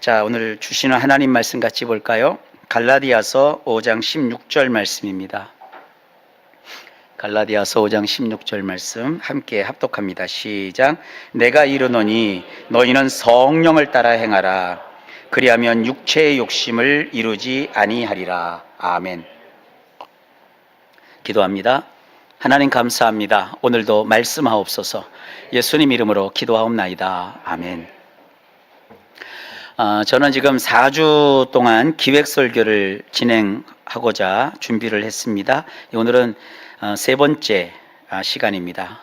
자, 오늘 주시는 하나님 말씀 같이 볼까요? 갈라디아서 5장 16절 말씀입니다. 갈라디아서 5장 16절 말씀 함께 합독합니다. 시작. 내가 이르노니 너희는 성령을 따라 행하라. 그리하면 육체의 욕심을 이루지 아니하리라. 아멘. 기도합니다. 하나님 감사합니다. 오늘도 말씀하옵소서. 예수님 이름으로 기도하옵나이다. 아멘. 저는 지금 4주 동안 기획설교를 진행하고자 준비를 했습니다. 오늘은 세 번째 시간입니다.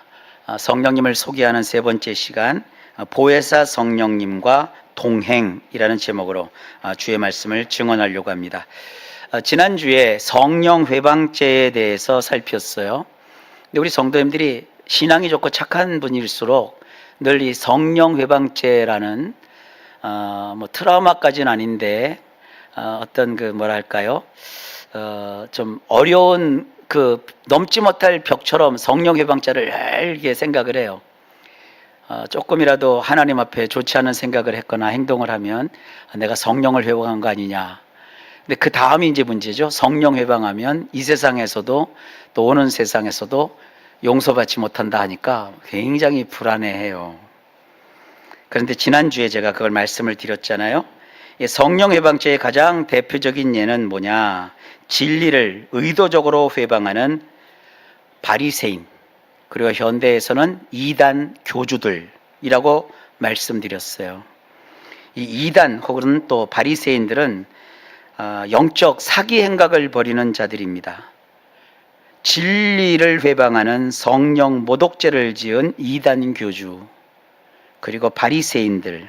성령님을 소개하는 세 번째 시간, 보혜사 성령님과 동행이라는 제목으로 주의 말씀을 증언하려고 합니다. 지난주에 성령 회방죄에 대해서 살폈어요. 근데 우리 성도님들이 신앙이 좋고 착한 분일수록 늘 이 성령 회방죄라는 트라우마까지는 아닌데 어떤 좀 어려운 넘지 못할 벽처럼 성령 회방죄를 알게 생각을 해요. 조금이라도 하나님 앞에 좋지 않은 생각을 했거나 행동을 하면 내가 성령을 회방한 거 아니냐. 근데 그 다음이 이제 문제죠. 성령 회방하면 이 세상에서도 또 오는 세상에서도 용서받지 못한다 하니까 굉장히 불안해해요. 그런데 지난주에 제가 그걸 말씀을 드렸잖아요. 성령 회방죄의 가장 대표적인 예는 뭐냐? 진리를 의도적으로 회방하는 바리새인, 그리고 현대에서는 이단 교주들이라고 말씀드렸어요. 이 이단 혹은 또 바리새인들은 영적 사기 행각을 벌이는 자들입니다. 진리를 회방하는 성령 모독죄를 지은 이단 교주, 그리고 바리새인들,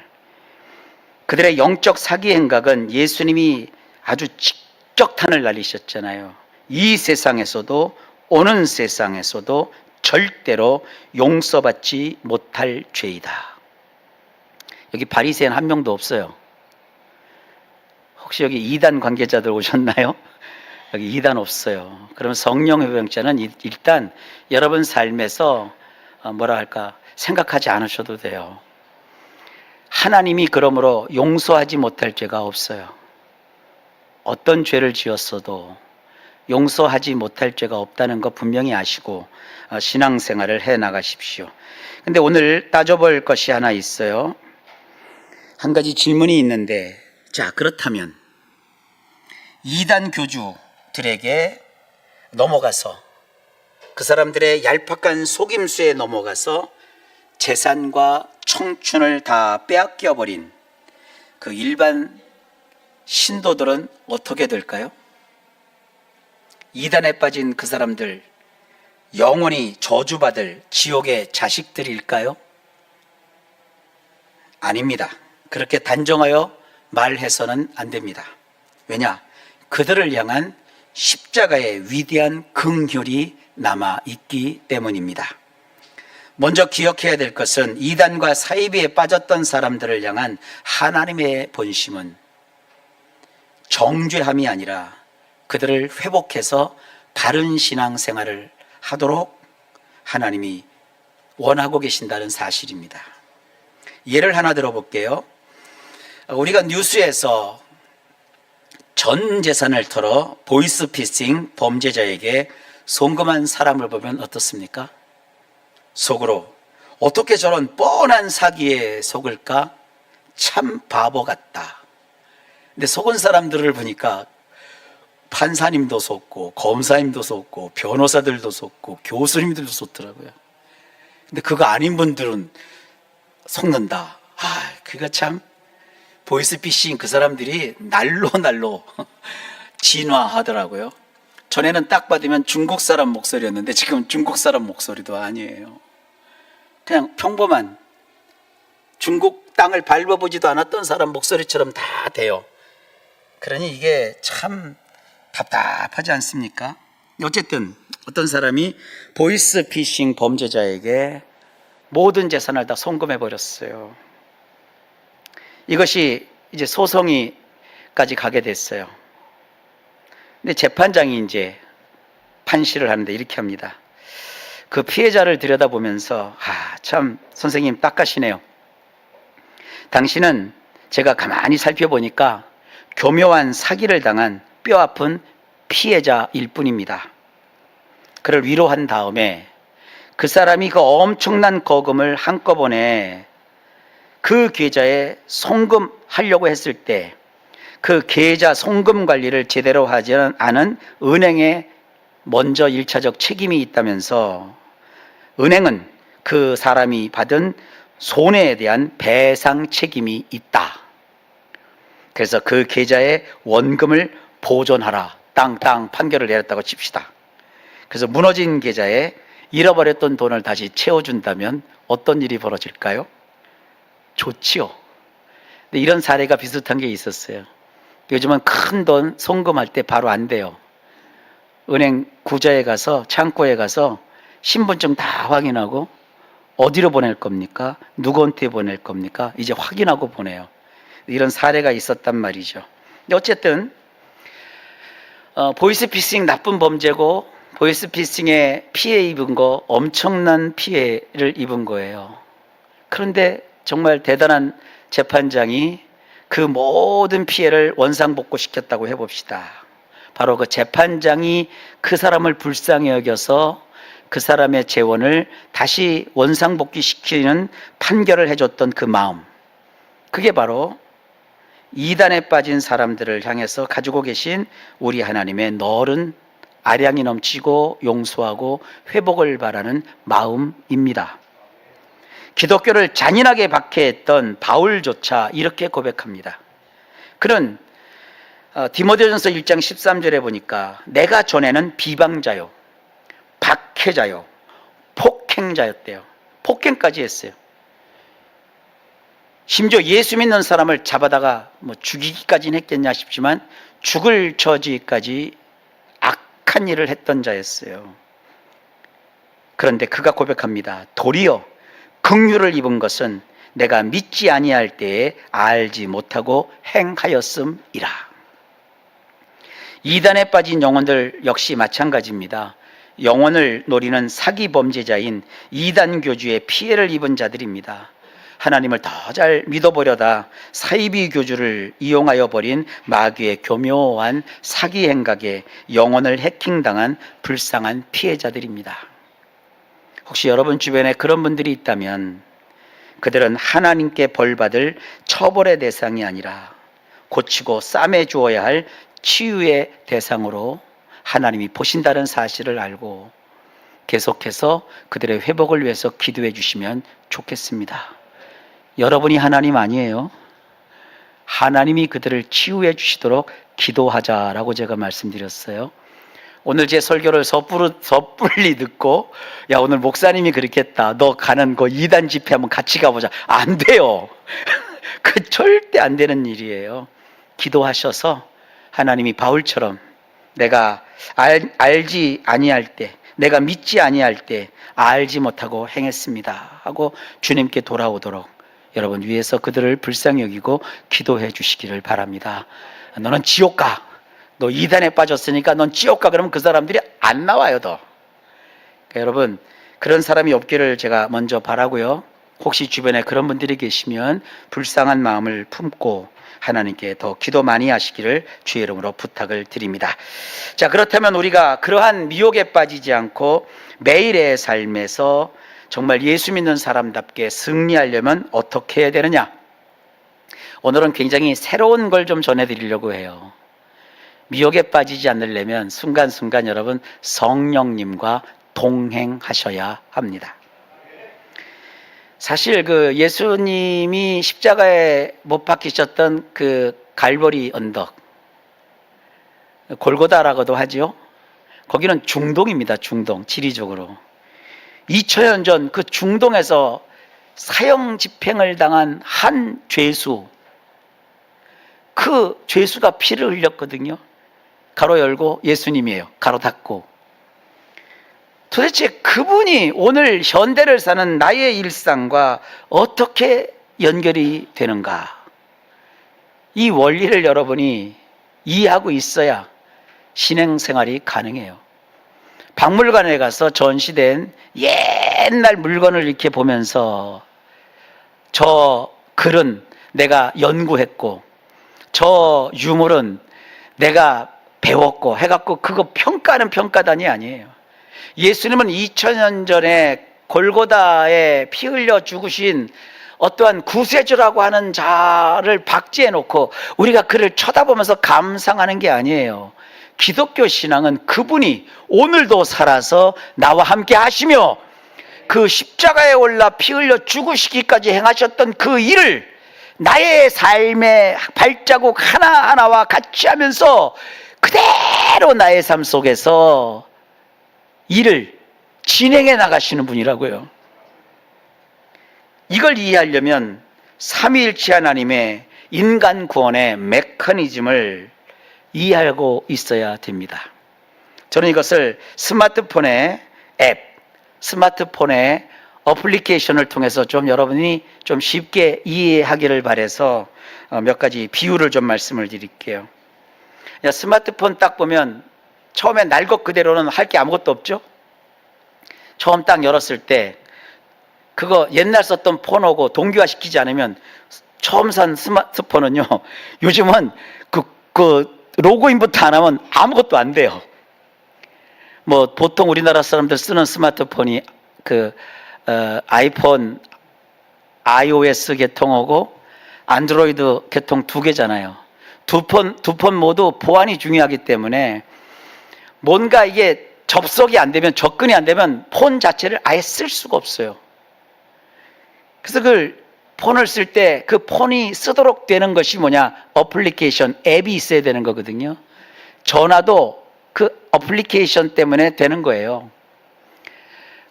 그들의 영적 사기 행각은 예수님이 아주 직격탄을 날리셨잖아요. 이 세상에서도 오는 세상에서도 절대로 용서받지 못할 죄이다. 여기 바리새인 한 명도 없어요. 혹시 여기 이단 관계자들 오셨나요? 여기 이단 없어요. 그러면 성령 회방죄는 일단 여러분 삶에서 생각하지 않으셔도 돼요. 하나님이 그러므로 용서하지 못할 죄가 없어요. 어떤 죄를 지었어도 용서하지 못할 죄가 없다는 거 분명히 아시고 신앙생활을 해 나가십시오. 근데 오늘 따져볼 것이 하나 있어요. 한 가지 질문이 있는데, 자, 그렇다면 이단 교주들에게 넘어가서 그 사람들의 얄팍한 속임수에 넘어가서 재산과 청춘을 다 빼앗겨 버린 그 일반 신도들은 어떻게 될까요? 이단에 빠진 그 사람들 영원히 저주받을 지옥의 자식들일까요? 아닙니다. 그렇게 단정하여 말해서는 안 됩니다. 왜냐? 그들을 향한 십자가의 위대한 긍휼이 남아 있기 때문입니다. 먼저 기억해야 될 것은 이단과 사이비에 빠졌던 사람들을 향한 하나님의 본심은 정죄함이 아니라 그들을 회복해서 바른 신앙생활을 하도록 하나님이 원하고 계신다는 사실입니다. 예를 하나 들어볼게요. 우리가 뉴스에서 전 재산을 털어 보이스피싱 범죄자에게 송금한 사람을 보면 어떻습니까? 속으로 어떻게 저런 뻔한 사기에 속을까? 참 바보 같다. 근데 속은 사람들을 보니까 판사님도 속고 검사님도 속고 변호사들도 속고 교수님들도 속더라고요. 근데 그거 아닌 분들은 속는다. 그거 참 보이스피싱 그 사람들이 날로 진화하더라고요. 전에는 딱 받으면 중국 사람 목소리였는데 지금 중국 사람 목소리도 아니에요. 그냥 평범한 중국 땅을 밟아보지도 않았던 사람 목소리처럼 다 돼요. 그러니 이게 참 답답하지 않습니까? 어쨌든 어떤 사람이 보이스피싱 범죄자에게 모든 재산을 다 송금해 버렸어요. 이것이 이제 소송이까지 가게 됐어요. 근데 재판장이 이제 판시를 하는데 이렇게 합니다. 그 피해자를 들여다보면서 참 선생님 딱하시네요. 당신은 제가 가만히 살펴보니까 교묘한 사기를 당한 뼈아픈 피해자일 뿐입니다. 그를 위로한 다음에 그 사람이 그 엄청난 거금을 한꺼번에 그 계좌에 송금하려고 했을 때 그 계좌 송금 관리를 제대로 하지 않은 은행에 먼저 1차적 책임이 있다면서 은행은 그 사람이 받은 손해에 대한 배상 책임이 있다. 그래서 그 계좌에 원금을 보존하라. 땅땅 판결을 내렸다고 칩시다. 그래서 무너진 계좌에 잃어버렸던 돈을 다시 채워준다면 어떤 일이 벌어질까요? 좋지요. 근데 이런 사례가 비슷한 게 있었어요. 요즘은 큰 돈 송금할 때 바로 안 돼요. 은행 구좌에 가서 창고에 가서 신분증 다 확인하고 어디로 보낼 겁니까? 누구한테 보낼 겁니까? 이제 확인하고 보내요. 이런 사례가 있었단 말이죠. 근데 어쨌든 보이스피싱 나쁜 범죄고 보이스피싱에 피해 입은 거 엄청난 피해를 입은 거예요. 그런데 정말 대단한 재판장이 그 모든 피해를 원상복구시켰다고 해봅시다. 바로 그 재판장이 그 사람을 불쌍히 여겨서 그 사람의 재원을 다시 원상복귀시키는 판결을 해줬던 그 마음, 그게 바로 이단에 빠진 사람들을 향해서 가지고 계신 우리 하나님의 너른 아량이 넘치고 용서하고 회복을 바라는 마음입니다. 기독교를 잔인하게 박해했던 바울조차 이렇게 고백합니다. 그는 디모데전서 1장 13절에 보니까 내가 전에는 비방자요, 박해자요, 폭행자였대요. 폭행까지 했어요. 심지어 예수 믿는 사람을 잡아다가 죽이기까지는 했겠냐 싶지만 죽을 처지까지 악한 일을 했던 자였어요. 그런데 그가 고백합니다. 도리어 긍휼을 입은 것은 내가 믿지 아니할 때에 알지 못하고 행하였음이라. 이단에 빠진 영혼들 역시 마찬가지입니다. 영혼을 노리는 사기 범죄자인 이단 교주의 피해를 입은 자들입니다. 하나님을 더 잘 믿어보려다 사이비 교주를 이용하여 버린 마귀의 교묘한 사기 행각에 영혼을 해킹당한 불쌍한 피해자들입니다. 혹시 여러분 주변에 그런 분들이 있다면 그들은 하나님께 벌받을 처벌의 대상이 아니라 고치고 싸매 주어야 할 치유의 대상으로 하나님이 보신다는 사실을 알고 계속해서 그들의 회복을 위해서 기도해 주시면 좋겠습니다. 여러분이 하나님 아니에요. 하나님이 그들을 치유해 주시도록 기도하자라고 제가 말씀드렸어요. 오늘 제 설교를 섣불리 듣고 야 오늘 목사님이 그렇게 했다. 너 가는 거 2단 집회 한번 같이 가보자. 안 돼요. 그 절대 안 되는 일이에요. 기도하셔서 하나님이 바울처럼 내가 알지 아니할 때, 내가 믿지 아니할 때 알지 못하고 행했습니다 하고 주님께 돌아오도록 여러분 위해서 그들을 불쌍히 여기고 기도해 주시기를 바랍니다. 너는 지옥 가. 너 2단에 빠졌으니까 넌 지옥 가. 그러면 그 사람들이 안 나와요 더. 그러니까 여러분 그런 사람이 없기를 제가 먼저 바라고요. 혹시 주변에 그런 분들이 계시면 불쌍한 마음을 품고 하나님께 더 기도 많이 하시기를 주의 이름으로 부탁을 드립니다. 자, 그렇다면 우리가 그러한 미혹에 빠지지 않고 매일의 삶에서 정말 예수 믿는 사람답게 승리하려면 어떻게 해야 되느냐? 오늘은 굉장히 새로운 걸 좀 전해드리려고 해요. 미혹에 빠지지 않으려면 순간순간 여러분 성령님과 동행하셔야 합니다. 사실 그 예수님이 십자가에 못 박히셨던 그 갈보리 언덕, 골고다라고도 하죠. 거기는 중동입니다. 중동, 지리적으로. 2000년 전 그 중동에서 사형 집행을 당한 한 죄수, 그 죄수가 피를 흘렸거든요. 가로 열고 예수님이에요. 가로 닫고. 도대체 그분이 오늘 현대를 사는 나의 일상과 어떻게 연결이 되는가? 이 원리를 여러분이 이해하고 있어야 신앙생활이 가능해요. 박물관에 가서 전시된 옛날 물건을 이렇게 보면서 저 글은 내가 연구했고 저 유물은 내가 배웠고 해갖고 그거 평가는 평가단이 아니에요. 예수님은 2000년 전에 골고다에 피 흘려 죽으신 어떠한 구세주라고 하는 자를 박지해 놓고 우리가 그를 쳐다보면서 감상하는 게 아니에요. 기독교 신앙은 그분이 오늘도 살아서 나와 함께 하시며 그 십자가에 올라 피 흘려 죽으시기까지 행하셨던 그 일을 나의 삶의 발자국 하나하나와 같이 하면서 그대로 나의 삶 속에서 일을 진행해 나가시는 분이라고요. 이걸 이해하려면 삼위일체 하나님의 인간 구원의 메커니즘을 이해하고 있어야 됩니다. 저는 이것을 스마트폰의 앱, 스마트폰의 어플리케이션을 통해서 좀 여러분이 좀 쉽게 이해하기를 바라서 몇 가지 비유를 좀 말씀을 드릴게요. 스마트폰 딱 보면 처음에 날 것 그대로는 할 게 아무것도 없죠. 처음 딱 열었을 때 그거 옛날 썼던 폰하고 동기화시키지 않으면 처음 산 스마트폰은요, 요즘은 그 로그인부터 안 하면 아무것도 안 돼요. 뭐 보통 우리나라 사람들 쓰는 스마트폰이 아이폰 iOS 계통하고 안드로이드 계통 두 개잖아요. 두 폰 모두 보안이 중요하기 때문에 뭔가 이게 접속이 안 되면, 접근이 안 되면 폰 자체를 아예 쓸 수가 없어요. 그래서 그 폰을 쓸 때 그 폰이 쓰도록 되는 것이 뭐냐? 어플리케이션, 앱이 있어야 되는 거거든요. 전화도 그 어플리케이션 때문에 되는 거예요.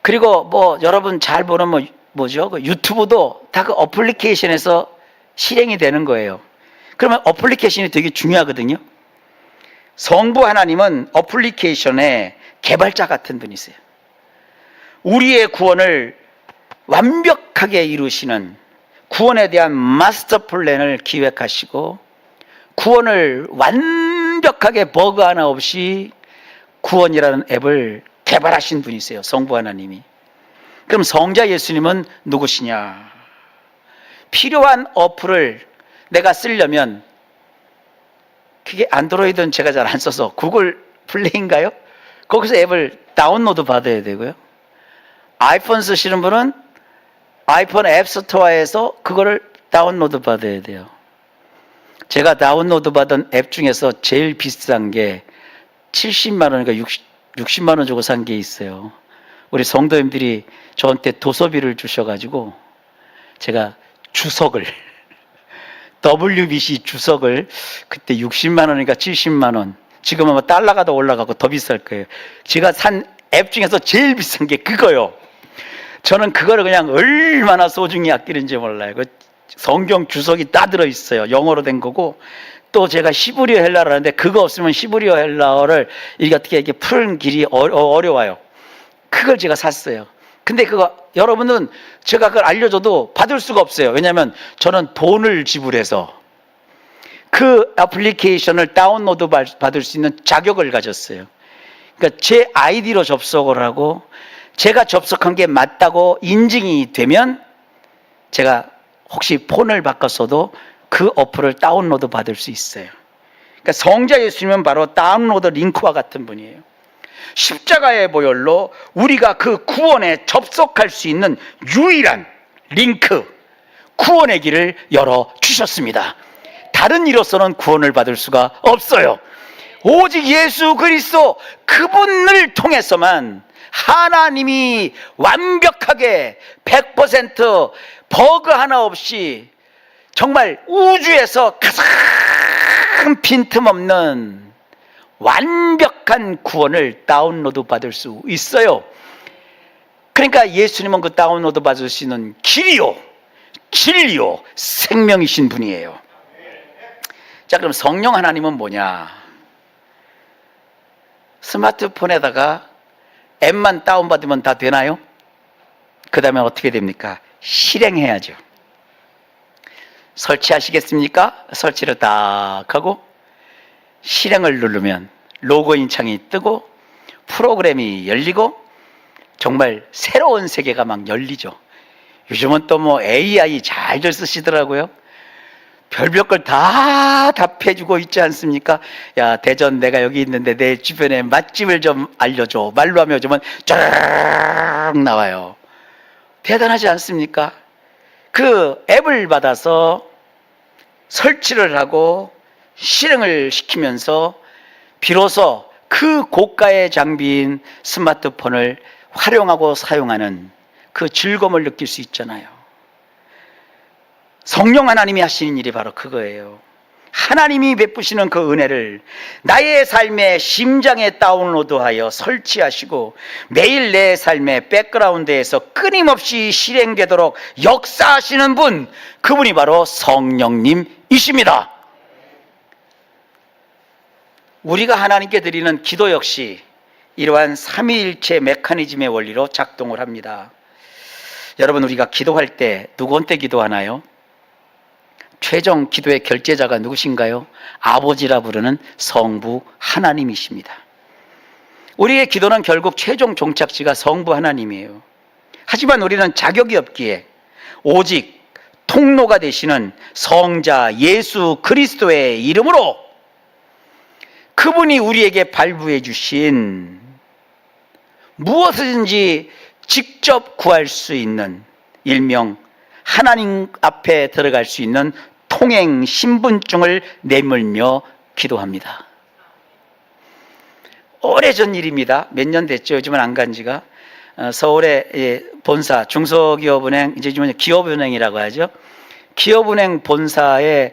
그리고 뭐 여러분 잘 보는 뭐죠? 그 유튜브도 다 그 어플리케이션에서 실행이 되는 거예요. 그러면 어플리케이션이 되게 중요하거든요. 성부 하나님은 어플리케이션의 개발자 같은 분이세요. 우리의 구원을 완벽하게 이루시는, 구원에 대한 마스터 플랜을 기획하시고 구원을 완벽하게 버그 하나 없이 구원이라는 앱을 개발하신 분이세요. 성부 하나님이. 그럼 성자 예수님은 누구시냐? 필요한 어플을 내가 쓰려면, 그게 안드로이드는 제가 잘 안 써서 구글 플레이인가요? 거기서 앱을 다운로드 받아야 되고요. 아이폰 쓰시는 분은 아이폰 앱스토어에서 그거를 다운로드 받아야 돼요. 제가 다운로드 받은 앱 중에서 제일 비싼 게 70만 원인가 60만 원 주고 산 게 있어요. 우리 성도님들이 저한테 도서비를 주셔가지고 제가 주석을 WBC 주석을 그때 60만 원인가 70만 원, 지금 아마 달러가 더 올라가고 더 비쌀 거예요. 제가 산 앱 중에서 제일 비싼 게 그거요. 저는 그거를 그냥 얼마나 소중히 아끼는지 몰라요. 그 성경 주석이 다 들어있어요. 영어로 된 거고, 또 제가 히브리어 헬라어를 하는데 그거 없으면 히브리어 헬라어를 이게 어떻게 이렇게 푸는 길이 어려워요. 그걸 제가 샀어요. 근데 그거 여러분은 제가 그걸 알려줘도 받을 수가 없어요. 왜냐하면 저는 돈을 지불해서 그 애플리케이션을 다운로드 받을 수 있는 자격을 가졌어요. 그러니까 제 아이디로 접속을 하고 제가 접속한 게 맞다고 인증이 되면 제가 혹시 폰을 바꿨어도 그 어플을 다운로드 받을 수 있어요. 그러니까 성자 예수님은 바로 다운로드 링크와 같은 분이에요. 십자가의 보혈로 우리가 그 구원에 접속할 수 있는 유일한 링크, 구원의 길을 열어주셨습니다. 다른 이로서는 구원을 받을 수가 없어요. 오직 예수 그리스도 그분을 통해서만 하나님이 완벽하게 100% 버그 하나 없이 정말 우주에서 가장 빈틈없는 완벽한 구원을 다운로드 받을 수 있어요. 그러니까 예수님은 그 다운로드 받을 수 있는 길이요, 진리요, 생명이신 분이에요. 자, 그럼 성령 하나님은 뭐냐? 스마트폰에다가 앱만 다운받으면 다 되나요? 그 다음에 어떻게 됩니까? 실행해야죠. 설치하시겠습니까? 설치를 딱 하고 실행을 누르면 로그인 창이 뜨고 프로그램이 열리고 정말 새로운 세계가 막 열리죠. 요즘은 또 뭐 AI 잘들 쓰시더라고요. 별별 걸 다 답해주고 있지 않습니까? 야, 대전 내가 여기 있는데 내 주변에 맛집을 좀 알려줘. 말로 하면 요즘은 쫙 나와요. 대단하지 않습니까? 그 앱을 받아서 설치를 하고 실행을 시키면서 비로소 그 고가의 장비인 스마트폰을 활용하고 사용하는 그 즐거움을 느낄 수 있잖아요. 성령 하나님이 하시는 일이 바로 그거예요. 하나님이 베푸시는 그 은혜를 나의 삶의 심장에 다운로드하여 설치하시고 매일 내 삶의 백그라운드에서 끊임없이 실행되도록 역사하시는 분, 그분이 바로 성령님이십니다. 우리가 하나님께 드리는 기도 역시 이러한 삼위일체 메커니즘의 원리로 작동을 합니다. 여러분, 우리가 기도할 때 누구한테 기도하나요? 최종 기도의 결제자가 누구신가요? 아버지라 부르는 성부 하나님이십니다. 우리의 기도는 결국 최종 종착지가 성부 하나님이에요. 하지만 우리는 자격이 없기에 오직 통로가 되시는 성자 예수 그리스도의 이름으로 그분이 우리에게 발부해 주신 무엇이든지 직접 구할 수 있는, 일명 하나님 앞에 들어갈 수 있는 통행 신분증을 내밀며 기도합니다. 오래전 일입니다. 몇 년 됐죠. 요즘은 안 간 지가. 서울의 본사 중소기업은행, 이제 요즘은 기업은행이라고 하죠. 기업은행 본사에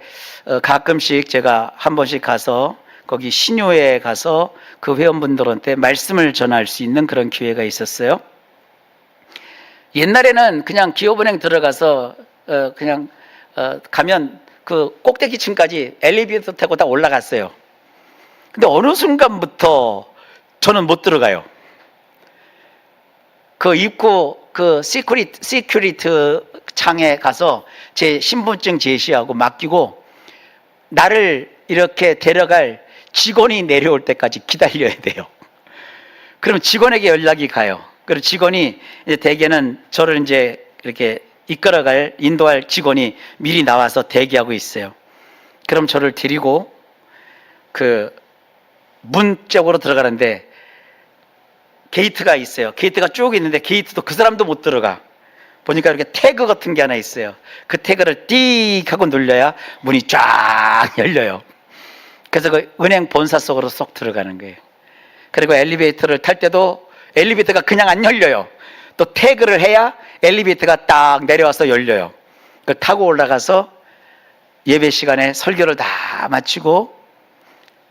가끔씩 제가 한 번씩 가서 거기 신유에 가서 그 회원분들한테 말씀을 전할 수 있는 그런 기회가 있었어요. 옛날에는 그냥 기업은행 들어가서 가면 그 꼭대기층까지 엘리베이터 타고 다 올라갔어요. 근데 어느 순간부터 저는 못 들어가요. 그 입구 그 시큐리티 창에 가서 제 신분증 제시하고 맡기고 나를 이렇게 데려갈 직원이 내려올 때까지 기다려야 돼요. 그럼 직원에게 연락이 가요. 그리고 직원이 이제 대개는 저를 이제 이렇게 이끌어갈, 인도할 직원이 미리 나와서 대기하고 있어요. 그럼 저를 데리고 그 문 쪽으로 들어가는데 게이트가 있어요. 게이트가 쭉 있는데 게이트도 그 사람도 못 들어가. 보니까 이렇게 태그 같은 게 하나 있어요. 그 태그를 띡 하고 눌려야 문이 쫙 열려요. 그래서 그 은행 본사 속으로 쏙 들어가는 거예요. 그리고 엘리베이터를 탈 때도 엘리베이터가 그냥 안 열려요. 또 태그를 해야 엘리베이터가 딱 내려와서 열려요. 그걸 타고 올라가서 예배 시간에 설교를 다 마치고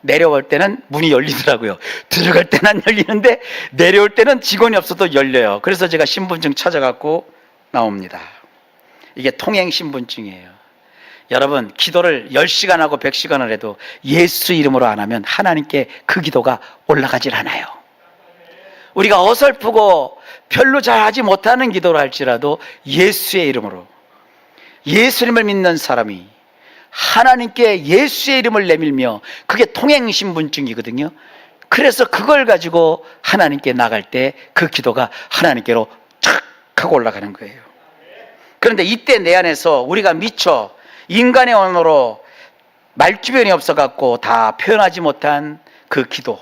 내려올 때는 문이 열리더라고요. 들어갈 때는 안 열리는데 내려올 때는 직원이 없어도 열려요. 그래서 제가 신분증 찾아갖고 나옵니다. 이게 통행 신분증이에요. 여러분, 기도를 10시간 하고 100시간을 해도 예수 이름으로 안 하면 하나님께 그 기도가 올라가질 않아요. 우리가 어설프고 별로 잘하지 못하는 기도를 할지라도 예수의 이름으로, 예수님을 믿는 사람이 하나님께 예수의 이름을 내밀며, 그게 통행신분증이거든요. 그래서 그걸 가지고 하나님께 나갈 때 그 기도가 하나님께로 착 하고 올라가는 거예요. 그런데 이때 내 안에서 우리가 미처 인간의 언어로 말주변이 없어갖고 다 표현하지 못한 그 기도,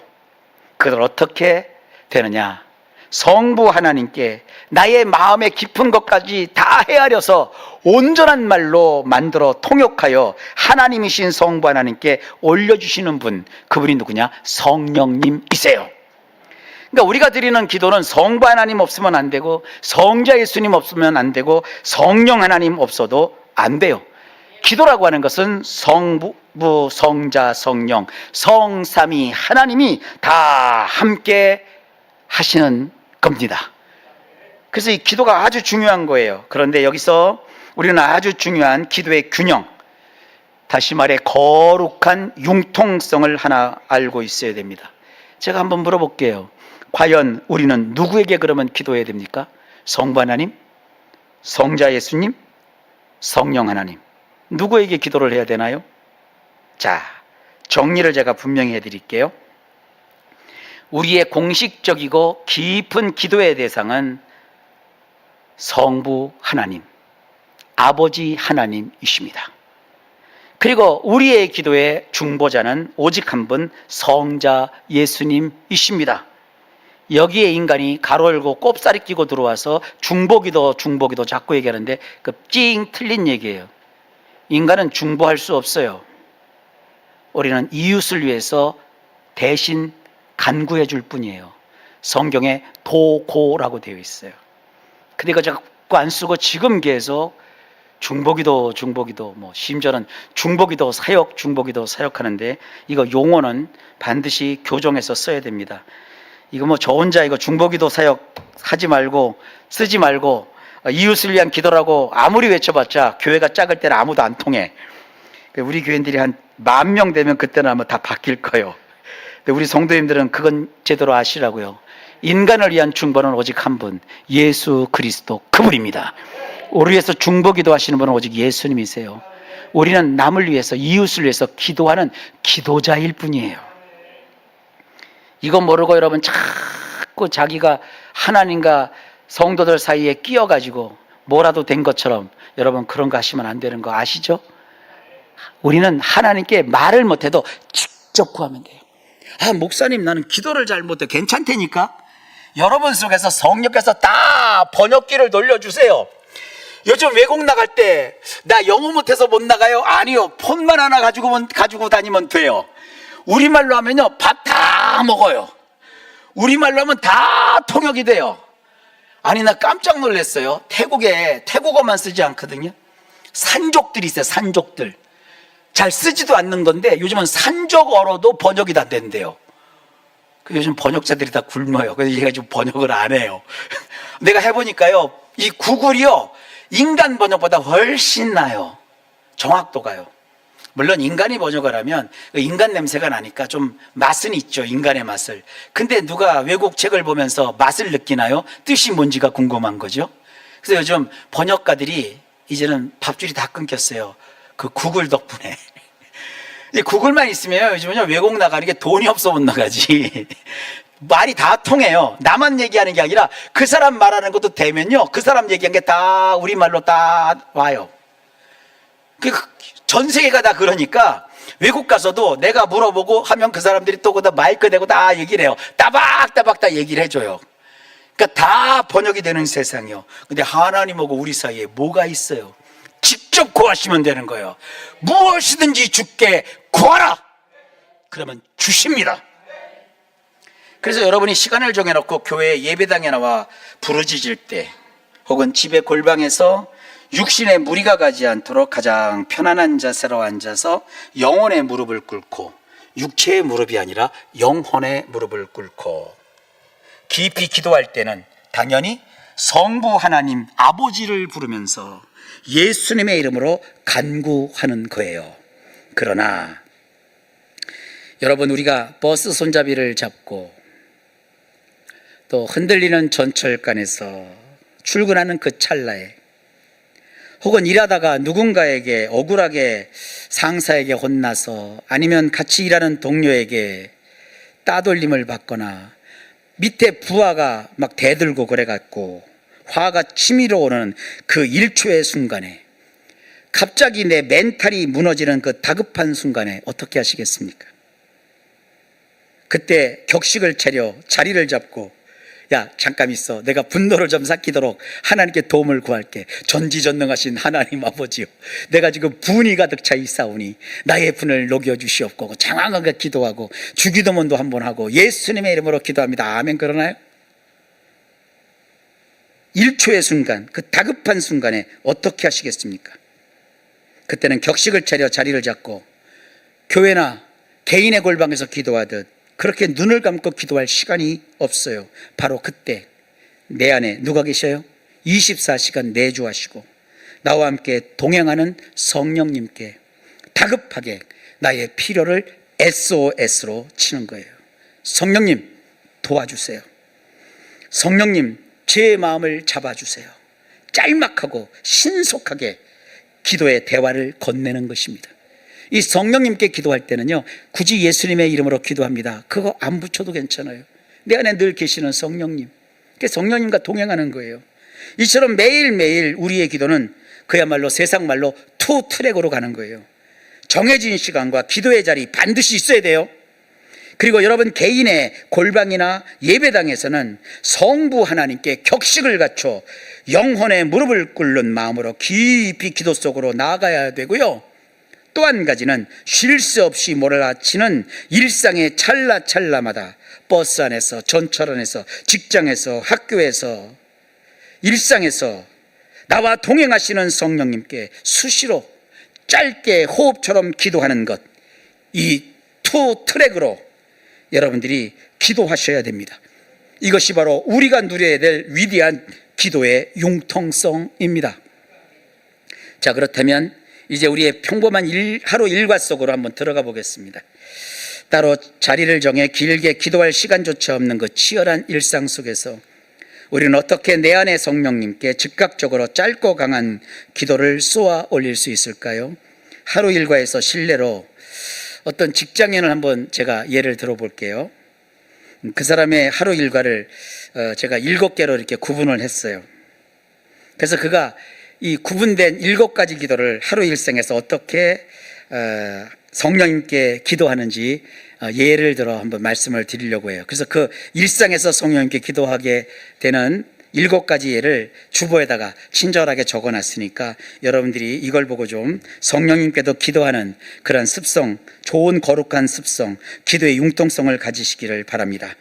그걸 어떻게 되느냐? 성부 하나님께 나의 마음의 깊은 것까지 다 헤아려서 온전한 말로 만들어 통역하여 하나님이신 성부 하나님께 올려주시는 분, 그분이 누구냐? 성령님이세요. 그러니까 우리가 드리는 기도는 성부 하나님 없으면 안 되고, 성자 예수님 없으면 안 되고, 성령 하나님 없어도 안 돼요. 기도라고 하는 것은 성부, 성자, 성령, 성삼위 하나님이 다 함께 하시는 겁니다. 그래서 이 기도가 아주 중요한 거예요. 그런데 여기서 우리는 아주 중요한 기도의 균형, 다시 말해 거룩한 융통성을 하나 알고 있어야 됩니다. 제가 한번 물어볼게요. 과연 우리는 누구에게 그러면 기도해야 됩니까? 성부 하나님, 성자 예수님, 성령 하나님, 누구에게 기도를 해야 되나요? 자, 정리를 제가 분명히 해드릴게요. 우리의 공식적이고 깊은 기도의 대상은 성부 하나님, 아버지 하나님이십니다. 그리고 우리의 기도의 중보자는 오직 한 분, 성자 예수님이십니다. 여기에 인간이 가로 열고 꼽사리 끼고 들어와서 중보기도 자꾸 얘기하는데 그 찡 틀린 얘기예요. 인간은 중보할 수 없어요. 우리는 이웃을 위해서 대신 간구해 줄 뿐이에요. 성경에 도고라고 되어 있어요. 근데 이거 자꾸 안 쓰고 지금 계속 중보기도 뭐 심지어는 중보기도 사역 하는데 이거 용어는 반드시 교정해서 써야 됩니다. 이거 뭐 저 혼자 이거 중보기도 사역 하지 말고 쓰지 말고 이웃을 위한 기도라고 아무리 외쳐봤자 교회가 작을 때는 아무도 안 통해. 우리 교인들이 한 10,000명 되면 그때는 아마 다 바뀔 거예요. 근데 우리 성도님들은 그건 제대로 아시라고요. 인간을 위한 중보는 오직 한 분, 예수 그리스도 그분입니다. 우리 위해서 중보기도 하시는 분은 오직 예수님이세요. 우리는 남을 위해서, 이웃을 위해서 기도하는 기도자일 뿐이에요. 이거 모르고 여러분 자꾸 자기가 하나님과 성도들 사이에 끼어가지고 뭐라도 된 것처럼 여러분 그런 거 하시면 안 되는 거 아시죠? 우리는 하나님께 말을 못해도 직접 구하면 돼요. 아, 목사님 나는 기도를 잘 못해. 괜찮다니까? 여러분 속에서 성령께서 다 번역기를 돌려주세요. 요즘 외국 나갈 때 나 영어 못해서 못 나가요? 아니요, 폰만 하나 가지고 다니면 돼요. 우리말로 하면요 밥 다 먹어요. 우리말로 하면 다 통역이 돼요. 아니 나 깜짝 놀랐어요. 태국에 태국어만 쓰지 않거든요. 산족들이 있어요. 산족들 잘 쓰지도 않는 건데 요즘은 산족어로도 번역이 다 된대요. 요즘 번역자들이 다 굶어요. 그래서 얘가 좀 번역을 안 해요. 내가 해보니까요 이 구글이요 인간 번역보다 훨씬 나아요. 정확도가요. 물론 인간이 번역을 하면 인간 냄새가 나니까 좀 맛은 있죠. 인간의 맛을. 근데 누가 외국 책을 보면서 맛을 느끼나요? 뜻이 뭔지가 궁금한 거죠. 그래서 요즘 번역가들이 이제는 밥줄이 다 끊겼어요. 그 구글 덕분에. 구글만 있으면 요즘은요 외국 나가는 게 돈이 없어 못 나가지. 말이 다 통해요. 나만 얘기하는 게 아니라 그 사람 말하는 것도 되면요 그 사람 얘기한 게 다 우리말로 다 와요. 전 세계가 다 그러니까 외국 가서도 내가 물어보고 하면 그 사람들이 또 거기다 마이크 대고 다 얘기를 해요. 따박따박 다 얘기를 해줘요. 그러니까 다 번역이 되는 세상이요. 근데 하나님하고 우리 사이에 뭐가 있어요? 직접 구하시면 되는 거예요. 무엇이든지 주께 구하라. 그러면 주십니다. 그래서 여러분이 시간을 정해놓고 교회 예배당에 나와 부르짖을 때 혹은 집에 골방에서 육신의 무리가 가지 않도록 가장 편안한 자세로 앉아서 영혼의 무릎을 꿇고 육체의 무릎이 아니라 영혼의 무릎을 꿇고 깊이 기도할 때는 당연히 성부 하나님 아버지를 부르면서 예수님의 이름으로 간구하는 거예요. 그러나 여러분 우리가 버스 손잡이를 잡고 또 흔들리는 전철간에서 출근하는 그 찰나에 혹은 일하다가 누군가에게 억울하게 상사에게 혼나서 아니면 같이 일하는 동료에게 따돌림을 받거나 밑에 부하가 막 대들고 그래갖고 화가 치밀어 오는 그 1초의 순간에 갑자기 내 멘탈이 무너지는 그 다급한 순간에 어떻게 하시겠습니까? 그때 격식을 차려 자리를 잡고 야 잠깐 있어, 내가 분노를 좀 삭히도록 하나님께 도움을 구할게. 전지전능하신 하나님 아버지요, 내가 지금 분이 가득 차 있사오니 나의 분을 녹여주시옵고 장황하게 기도하고 주기도문도 한번 하고 예수님의 이름으로 기도합니다. 아멘. 그러나요? 1초의 순간, 그 다급한 순간에 어떻게 하시겠습니까? 그때는 격식을 차려 자리를 잡고 교회나 개인의 골방에서 기도하듯 그렇게 눈을 감고 기도할 시간이 없어요. 바로 그때 내 안에 누가 계셔요? 24시간 내주하시고 나와 함께 동행하는 성령님께 다급하게 나의 필요를 SOS로 치는 거예요. 성령님 도와주세요. 성령님 제 마음을 잡아주세요. 짤막하고 신속하게 기도의 대화를 건네는 것입니다. 이 성령님께 기도할 때는요 굳이 예수님의 이름으로 기도합니다. 그거 안 붙여도 괜찮아요. 내 안에 늘 계시는 성령님, 성령님과 동행하는 거예요. 이처럼 매일매일 우리의 기도는 그야말로 세상 말로 투 트랙으로 가는 거예요. 정해진 시간과 기도의 자리 반드시 있어야 돼요. 그리고 여러분 개인의 골방이나 예배당에서는 성부 하나님께 격식을 갖춰 영혼의 무릎을 꿇는 마음으로 깊이 기도 속으로 나아가야 되고요. 또 한 가지는 쉴 새 없이 몰아치는 일상의 찰나찰나마다 버스 안에서, 전철 안에서, 직장에서, 학교에서, 일상에서 나와 동행하시는 성령님께 수시로 짧게 호흡처럼 기도하는 것, 이 투 트랙으로 여러분들이 기도하셔야 됩니다. 이것이 바로 우리가 누려야 될 위대한 기도의 융통성입니다. 자, 그렇다면 이제 우리의 평범한 하루 일과 속으로 한번 들어가 보겠습니다. 따로 자리를 정해 길게 기도할 시간조차 없는 그 치열한 일상 속에서 우리는 어떻게 내 안의 성령님께 즉각적으로 짧고 강한 기도를 쏘아 올릴 수 있을까요? 하루 일과에서 실례로 어떤 직장인을 한번 제가 예를 들어볼게요. 그 사람의 하루 일과를 제가 7개로 이렇게 구분을 했어요. 그래서 그가 이 구분된 7가지 기도를 하루 일생에서 어떻게 성령님께 기도하는지 예를 들어 한번 말씀을 드리려고 해요. 그래서 그 일상에서 성령님께 기도하게 되는 7가지 예를 주보에다가 친절하게 적어놨으니까 여러분들이 이걸 보고 좀 성령님께도 기도하는 그런 습성, 좋은 거룩한 습성, 기도의 융통성을 가지시기를 바랍니다.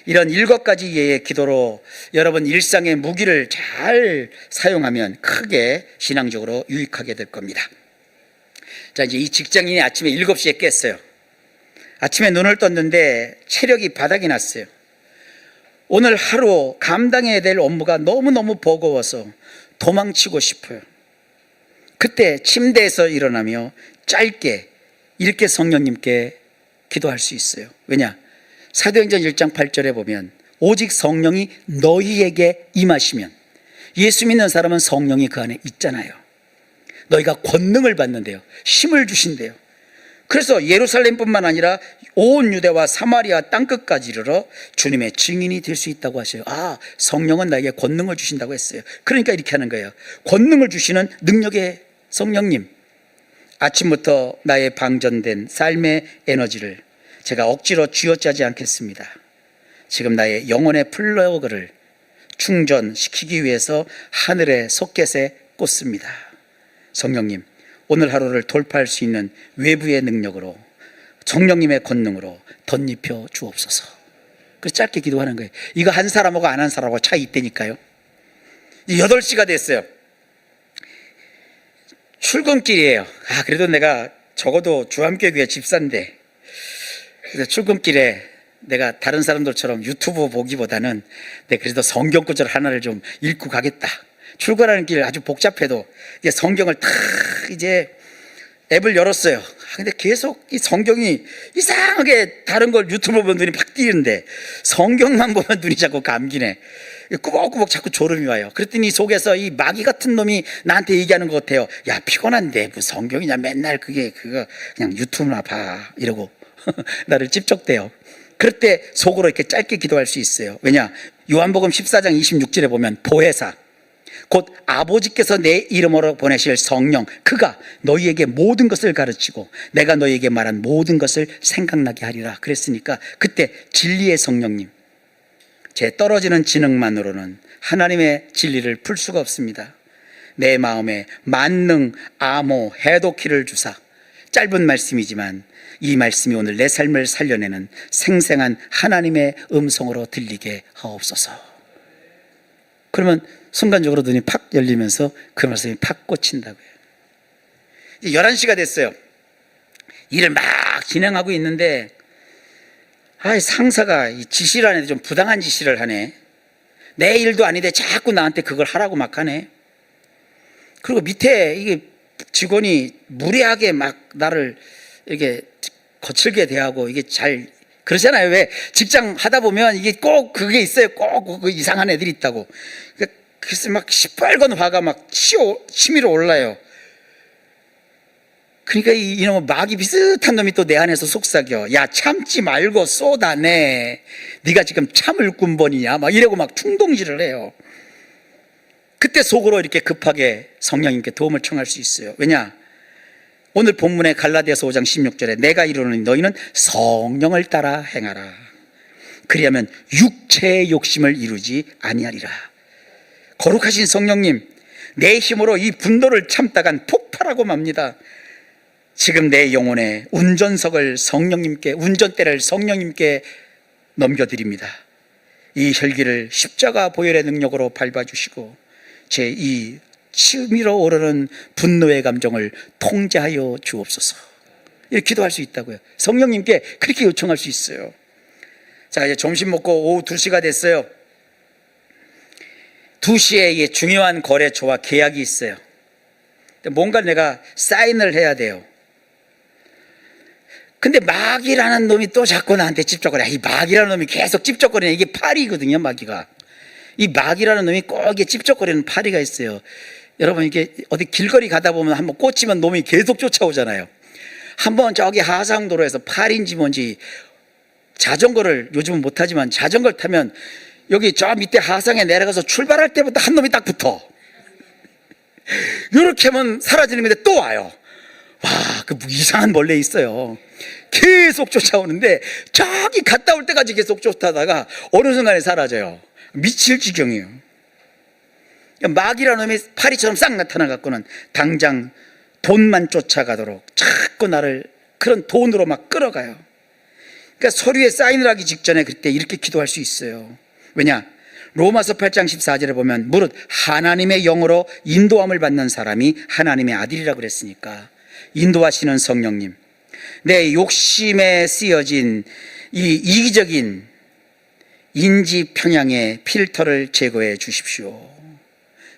이런 7가지 예의 기도로 여러분 일상의 무기를 잘 사용하면 크게 신앙적으로 유익하게 될 겁니다. 자, 이제 이 직장인이 아침에 7시에 깼어요. 아침에 눈을 떴는데 체력이 바닥이 났어요. 오늘 하루 감당해야 될 업무가 너무너무 버거워서 도망치고 싶어요. 그때 침대에서 일어나며 짧게 이렇게 성령님께 기도할 수 있어요. 왜냐? 사도행전 1장 8절에 보면 오직 성령이 너희에게 임하시면, 예수 믿는 사람은 성령이 그 안에 있잖아요. 너희가 권능을 받는데요, 힘을 주신대요. 그래서 예루살렘뿐만 아니라 온 유대와 사마리아 땅끝까지 이르러 주님의 증인이 될 수 있다고 하셔요. 아, 성령은 나에게 권능을 주신다고 했어요. 그러니까 이렇게 하는 거예요. 권능을 주시는 능력의 성령님, 아침부터 나의 방전된 삶의 에너지를 제가 억지로 쥐어짜지 않겠습니다. 지금 나의 영혼의 플러그를 충전시키기 위해서 하늘의 소켓에 꽂습니다. 성령님, 오늘 하루를 돌파할 수 있는 외부의 능력으로, 성령님의 권능으로 덧입혀 주옵소서. 그래서 짧게 기도하는 거예요. 이거 한 사람하고 안 한 사람하고 차이 있다니까요. 8시가 됐어요. 출근길이에요. 그래도 내가 적어도 주함교회 집사인데, 그래서 출근길에 내가 다른 사람들처럼 유튜브 보기보다는 내가 그래도 성경 구절 하나를 좀 읽고 가겠다. 출근하는 길 아주 복잡해도 이제 성경을 탁 이제 앱을 열었어요. 근데 계속 이 성경이 이상하게 다른 걸 유튜브 보면 눈이 팍 띄는데 성경만 보면 눈이 자꾸 감기네. 꾸벅꾸벅 자꾸 졸음이 와요. 그랬더니 속에서 이 마귀 같은 놈이 나한테 얘기하는 것 같아요. 야, 피곤한데 뭐 성경이냐, 맨날 그거 그냥 유튜브나 봐 이러고 나를 찝적대요. 그럴 때 속으로 이렇게 짧게 기도할 수 있어요. 왜냐? 요한복음 14장 26절에 보면 보혜사, 곧 아버지께서 내 이름으로 보내실 성령, 그가 너희에게 모든 것을 가르치고 내가 너희에게 말한 모든 것을 생각나게 하리라 그랬으니까 그때 진리의 성령님, 제 떨어지는 지능만으로는 하나님의 진리를 풀 수가 없습니다. 내 마음에 만능 암호 해독키를 주사, 짧은 말씀이지만 이 말씀이 오늘 내 삶을 살려내는 생생한 하나님의 음성으로 들리게 하옵소서. 그러면 순간적으로 눈이 팍 열리면서 그 말씀이 팍 꽂힌다고요. 11시가 됐어요. 일을 막 진행하고 있는데 상사가 이 지시를 하는데 좀 부당한 지시를 하네. 내 일도 아닌데 자꾸 나한테 그걸 하라고 막 하네. 그리고 밑에 이게 직원이 무례하게 막 나를 이렇게 거칠게 대하고, 이게 잘 그러잖아요. 왜 직장 하다 보면 이게 꼭 그게 있어요. 꼭 그 이상한 애들이 있다고. 그래서 막 시뻘건 화가 막 치밀어 올라요. 그러니까 이놈의 마귀 비슷한 놈이 또 내 안에서 속삭여. 야, 참지 말고 쏟아내. 네가 지금 참을 군번이냐 막 이러고 막 충동질을 해요. 그때 속으로 이렇게 급하게 성령님께 도움을 청할 수 있어요. 왜냐? 오늘 본문의 갈라디아서 5장 16절에 내가 이르노니 너희는 성령을 따라 행하라. 그리하면 육체의 욕심을 이루지 아니하리라. 거룩하신 성령님, 내 힘으로 이 분노를 참다간 폭발하고 맙니다. 지금 내 영혼의 운전석을 성령님께, 운전대를 성령님께 넘겨드립니다. 이 혈기를 십자가 보혈의 능력으로 밟아주시고 제 이 치밀어 오르는 분노의 감정을 통제하여 주옵소서. 이렇게 기도할 수 있다고요. 성령님께 그렇게 요청할 수 있어요. 자, 이제 점심 먹고 오후 2시가 됐어요. 2시에 중요한 거래처와 계약이 있어요. 뭔가 내가 사인을 해야 돼요. 근데 마귀라는 놈이 또 자꾸 나한테 찝쩍거려. 이 마귀라는 놈이 계속 찝쩍거리네. 이게 파리거든요, 마귀가. 이 마귀라는 놈이 꼭 이게 찝쩍거리는 파리가 있어요. 여러분, 이게 어디 길거리 가다 보면 한번 꽂히면 놈이 계속 쫓아오잖아요. 한번 저기 하상도로에서 파리인지 뭔지 자전거를, 요즘은 못하지만 자전거를 타면 여기 저 밑에 하상에 내려가서 출발할 때부터 한 놈이 딱 붙어. 이렇게 하면 사라지는 건데 또 와요. 와, 그 이상한 벌레 있어요. 계속 쫓아오는데 저기 갔다 올 때까지 계속 쫓다가 어느 순간에 사라져요. 미칠 지경이에요. 마귀라는 놈이 파리처럼 싹 나타나갖고는 당장 돈만 쫓아가도록 자꾸 나를 그런 돈으로 막 끌어가요. 그러니까 서류에 사인을 하기 직전에 그때 이렇게 기도할 수 있어요. 왜냐? 로마서 8장 14절에 보면 무릇 하나님의 영으로 인도함을 받는 사람이 하나님의 아들이라고 그랬으니까 인도하시는 성령님, 내 욕심에 쓰여진 이 이기적인 인지 평양의 필터를 제거해 주십시오.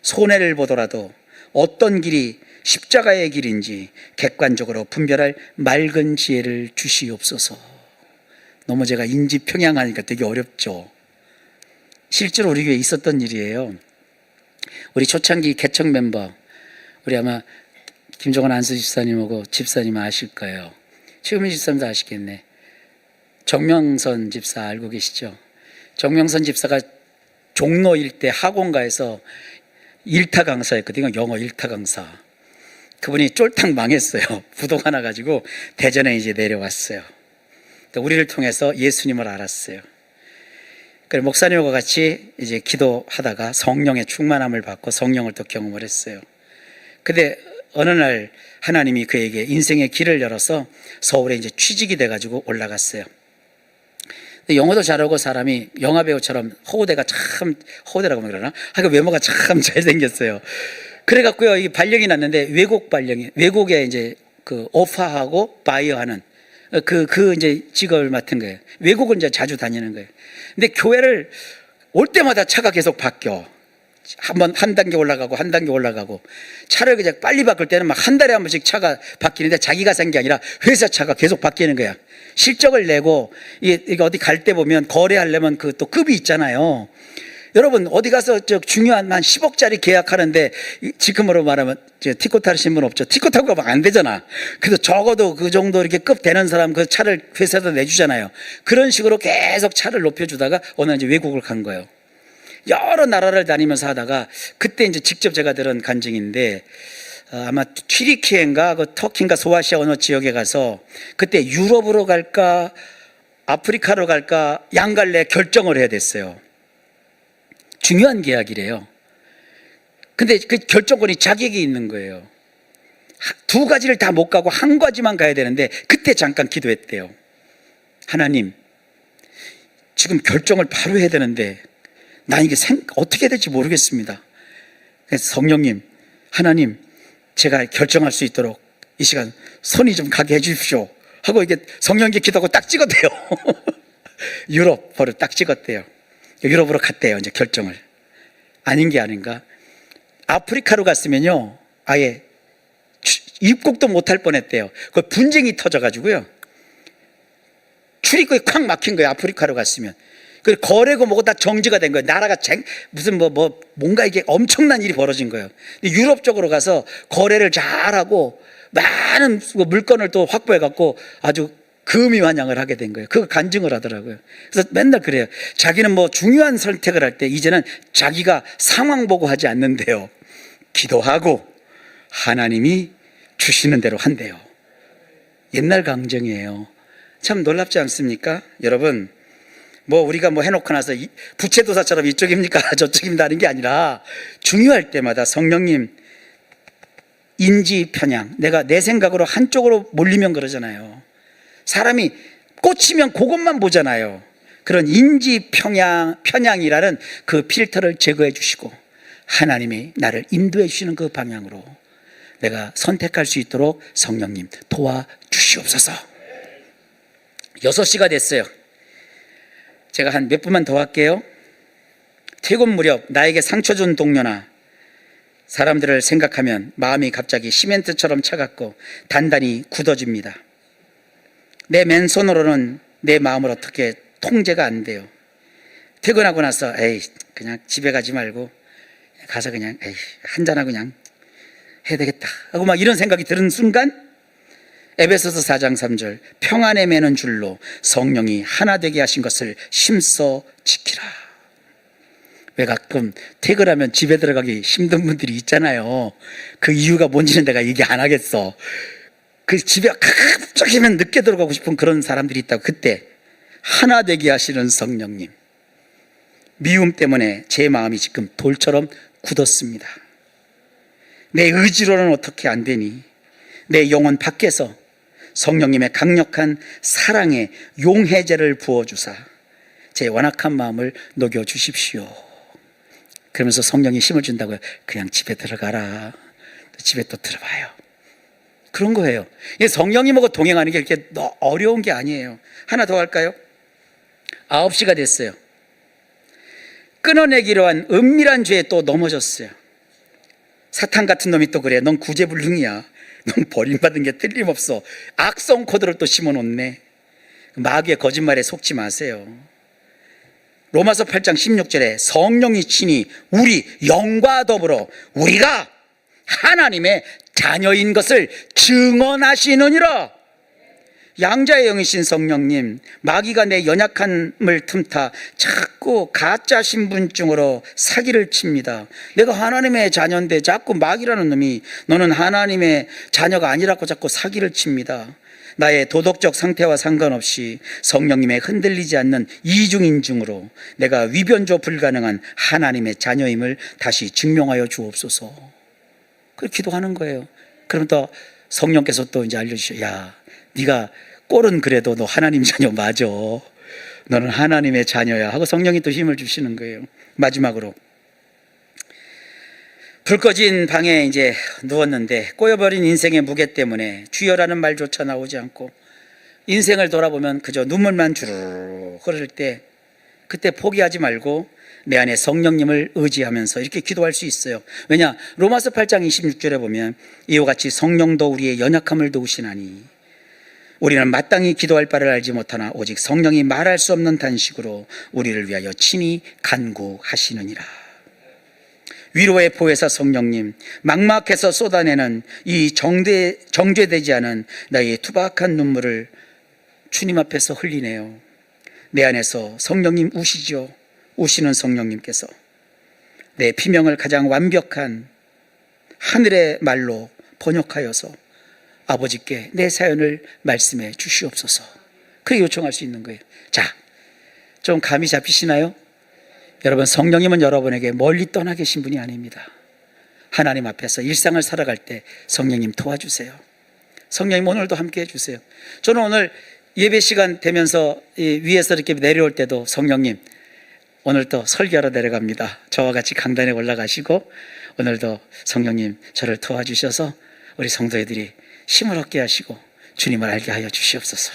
손해를 보더라도 어떤 길이 십자가의 길인지 객관적으로 분별할 맑은 지혜를 주시옵소서. 너무 제가 인지 평양하니까 되게 어렵죠. 실제로 우리 교회에 있었던 일이에요. 우리 초창기 개척 멤버, 우리 아마 김종원 안수 집사님하고 집사님 아실 거예요. 최우민 집사님도 아시겠네. 정명선 집사 알고 계시죠? 정명선 집사가 종로 일대 학원가에서 일타 강사였거든요. 영어 일타 강사. 그분이 쫄딱 망했어요. 부동 하나 가지고 대전에 이제 내려왔어요. 우리를 통해서 예수님을 알았어요. 그래서 목사님과 같이 이제 기도하다가 성령의 충만함을 받고 성령을 또 경험을 했어요. 근데 어느 날 하나님이 그에게 인생의 길을 열어서 서울에 이제 취직이 돼가지고 올라갔어요. 영어도 잘하고 사람이 영화배우처럼 호대가 참, 호대라고 그러나? 하여간 외모가 참 잘생겼어요. 그래갖고요, 이 발령이 났는데 외국에 이제 그 오파하고 바이어하는 그 이제 직업을 맡은 거예요. 외국을 이제 자주 다니는 거예요. 근데 교회를 올 때마다 차가 계속 바뀌어. 한 단계 올라가고 한 단계 올라가고 차를 그냥 빨리 바꿀 때는 막 한 달에 한 번씩 차가 바뀌는데 자기가 산 게 아니라 회사 차가 계속 바뀌는 거야. 실적을 내고 이게 어디 갈 때 보면 거래하려면 그 또 급이 있잖아요. 여러분 어디 가서 저 중요한 한 10억짜리 계약하는데 지금으로 말하면 티코 타르신 분 없죠? 티코 타고 가면 안 되잖아. 그래서 적어도 그 정도 이렇게 급 되는 사람 그 차를 회사에서 내주잖아요. 그런 식으로 계속 차를 높여주다가 어느 날 이제 외국을 간 거예요. 여러 나라를 다니면서 하다가 그때 이제 직접 제가 들은 간증인데 아마 튀르키예인가 그 터키인가 소아시아 어느 지역에 가서 그때 유럽으로 갈까 아프리카로 갈까 양갈래 결정을 해야 됐어요. 중요한 계약이래요. 근데 그 결정권이 자기에게 있는 거예요. 두 가지를 다 못 가고 한 가지만 가야 되는데 그때 잠깐 기도했대요. 하나님, 지금 결정을 바로 해야 되는데 난 이게 어떻게 해야 될지 모르겠습니다. 그래서 성령님, 하나님, 제가 결정할 수 있도록 이 시간 손이 좀 가게 해 주십시오 하고 이게 성령께 기도하고 딱 찍었대요. 유럽으로 딱 찍었대요. 유럽으로 갔대요. 이제 결정을. 아닌 게 아닌가? 아프리카로 갔으면요 아예 입국도 못할 뻔했대요. 그 분쟁이 터져가지고요 출입국이 콱 막힌 거예요. 아프리카로 갔으면. 그 거래고 뭐고 다 정지가 된 거예요. 나라가 무슨 뭔가 이게 엄청난 일이 벌어진 거예요. 근데 유럽 쪽으로 가서 거래를 잘하고 많은 물건을 또 확보해 갖고 아주 금이환영을 하게 된 거예요. 그거 간증을 하더라고요. 그래서 맨날 그래요. 자기는 뭐 중요한 선택을 할 때 이제는 자기가 상황 보고 하지 않는데요, 기도하고 하나님이 주시는 대로 한대요. 옛날 강정이에요. 참 놀랍지 않습니까? 여러분, 우리가 해놓고 나서 부채도사처럼 이쪽입니까 저쪽입니다 하는 게 아니라 중요할 때마다 성령님 인지 편향, 내가 내 생각으로 한쪽으로 몰리면 그러잖아요. 사람이 꽂히면 그것만 보잖아요. 그런 인지 편향이라는 그 필터를 제거해 주시고 하나님이 나를 인도해 주시는 그 방향으로 내가 선택할 수 있도록 성령님 도와주시옵소서. 6시가 됐어요. 제가 한 몇 분만 더 할게요. 퇴근 무렵 나에게 상처 준 동료나 사람들을 생각하면 마음이 갑자기 시멘트처럼 차갑고 단단히 굳어집니다. 내 맨손으로는 내 마음을 어떻게 통제가 안 돼요. 퇴근하고 나서 그냥 집에 가지 말고 가서 그냥 한잔하고 그냥 해야 되겠다 하고 이런 생각이 드는 순간 에베소서 4장 3절 평안에 매는 줄로 성령이 하나 되게 하신 것을 힘써 지키라. 왜 가끔 퇴근하면 집에 들어가기 힘든 분들이 있잖아요. 그 이유가 뭔지는 내가 얘기 안 하겠어. 그 집에 갑자기면 늦게 들어가고 싶은 그런 사람들이 있다고. 그때 하나 되게 하시는 성령님, 미움 때문에 제 마음이 지금 돌처럼 굳었습니다. 내 의지로는 어떻게 안 되니 내 영혼 밖에서 성령님의 강력한 사랑의 용해제를 부어주사 제 완악한 마음을 녹여주십시오. 그러면서 성령이 힘을 준다고요. 그냥 집에 들어가라. 집에 또 들어봐요. 그런 거예요. 성령님하고 동행하는 게 그렇게 어려운 게 아니에요. 하나 더 할까요? 9시가 됐어요. 끊어내기로 한 은밀한 죄에 또 넘어졌어요. 사탄 같은 놈이 또 그래. 넌 구제불능이야. 넌 버림받은 게 틀림없어. 악성 코드를 또 심어놓네. 마귀의 거짓말에 속지 마세요. 로마서 8장 16절에 성령이 친히 우리 영과 더불어 우리가 하나님의 자녀인 것을 증언하시느니라. 양자의 영이신 성령님, 마귀가 내 연약함을 틈타 자꾸 가짜 신분증으로 사기를 칩니다. 내가 하나님의 자녀인데 자꾸 마귀라는 놈이 너는 하나님의 자녀가 아니라고 자꾸 사기를 칩니다. 나의 도덕적 상태와 상관없이 성령님의 흔들리지 않는 이중인중으로 내가 위변조 불가능한 하나님의 자녀임을 다시 증명하여 주옵소서. 그렇게 기도하는 거예요. 그럼 또 성령께서 또 이제 알려주셔. 야, 네가 꼴은 그래도 너 하나님 자녀 맞아. 너는 하나님의 자녀야 하고 성령이 또 힘을 주시는 거예요. 마지막으로 불 꺼진 방에 이제 누웠는데 꼬여버린 인생의 무게 때문에 주여라는 말조차 나오지 않고 인생을 돌아보면 그저 눈물만 주르르 흐를 때 그때 포기하지 말고 내 안에 성령님을 의지하면서 이렇게 기도할 수 있어요. 왜냐? 로마서 8장 26절에 보면 이와 같이 성령도 우리의 연약함을 도우시나니 우리는 마땅히 기도할 바를 알지 못하나 오직 성령이 말할 수 없는 단식으로 우리를 위하여 친히 간구하시느니라. 위로의 보혜사 성령님, 막막해서 쏟아내는 이 정죄되지 않은 나의 투박한 눈물을 주님 앞에서 흘리네요. 내 안에서 성령님 우시죠. 우시는 성령님께서 내 피명을 가장 완벽한 하늘의 말로 번역하여서 아버지께 내 사연을 말씀해 주시옵소서. 그렇게 요청할 수 있는 거예요. 자, 좀 감이 잡히시나요? 여러분, 성령님은 여러분에게 멀리 떠나 계신 분이 아닙니다. 하나님 앞에서 일상을 살아갈 때 성령님 도와주세요. 성령님 오늘도 함께 해주세요. 저는 오늘 예배 시간 되면서 위에서 이렇게 내려올 때도 성령님 오늘도 설교하러 내려갑니다. 저와 같이 강단에 올라가시고 오늘도 성령님 저를 도와주셔서 우리 성도애들이 힘을 얻게 하시고 주님을 알게 하여 주시옵소서.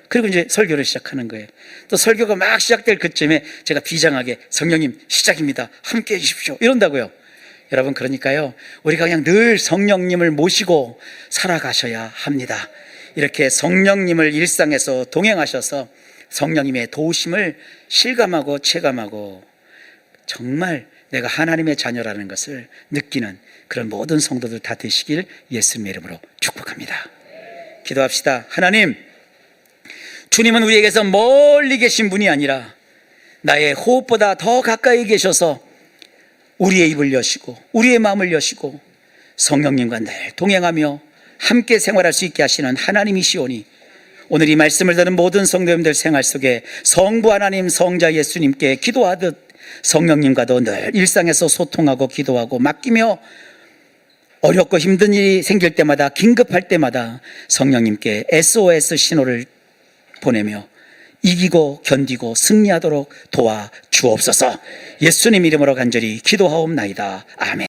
그리고 이제 설교를 시작하는 거예요. 또 설교가 막 시작될 그쯤에 제가 비장하게 성령님 시작입니다. 함께 해 주십시오. 이런다고요. 여러분, 그러니까요, 우리가 그냥 늘 성령님을 모시고 살아가셔야 합니다. 이렇게 성령님을 일상에서 동행하셔서 성령님의 도우심을 실감하고 체감하고 정말 내가 하나님의 자녀라는 것을 느끼는 그런 모든 성도들 다 되시길 예수님의 이름으로 축복합니다. 기도합시다. 하나님, 주님은 우리에게서 멀리 계신 분이 아니라 나의 호흡보다 더 가까이 계셔서 우리의 입을 여시고 우리의 마음을 여시고 성령님과 늘 동행하며 함께 생활할 수 있게 하시는 하나님이시오니 오늘 이 말씀을 듣는 모든 성도님들 생활 속에 성부 하나님, 성자 예수님께 기도하듯 성령님과도 늘 일상에서 소통하고 기도하고 맡기며 어렵고 힘든 일이 생길 때마다, 긴급할 때마다 성령님께 SOS 신호를 보내며 이기고 견디고 승리하도록 도와 주옵소서. 예수님 이름으로 간절히 기도하옵나이다. 아멘.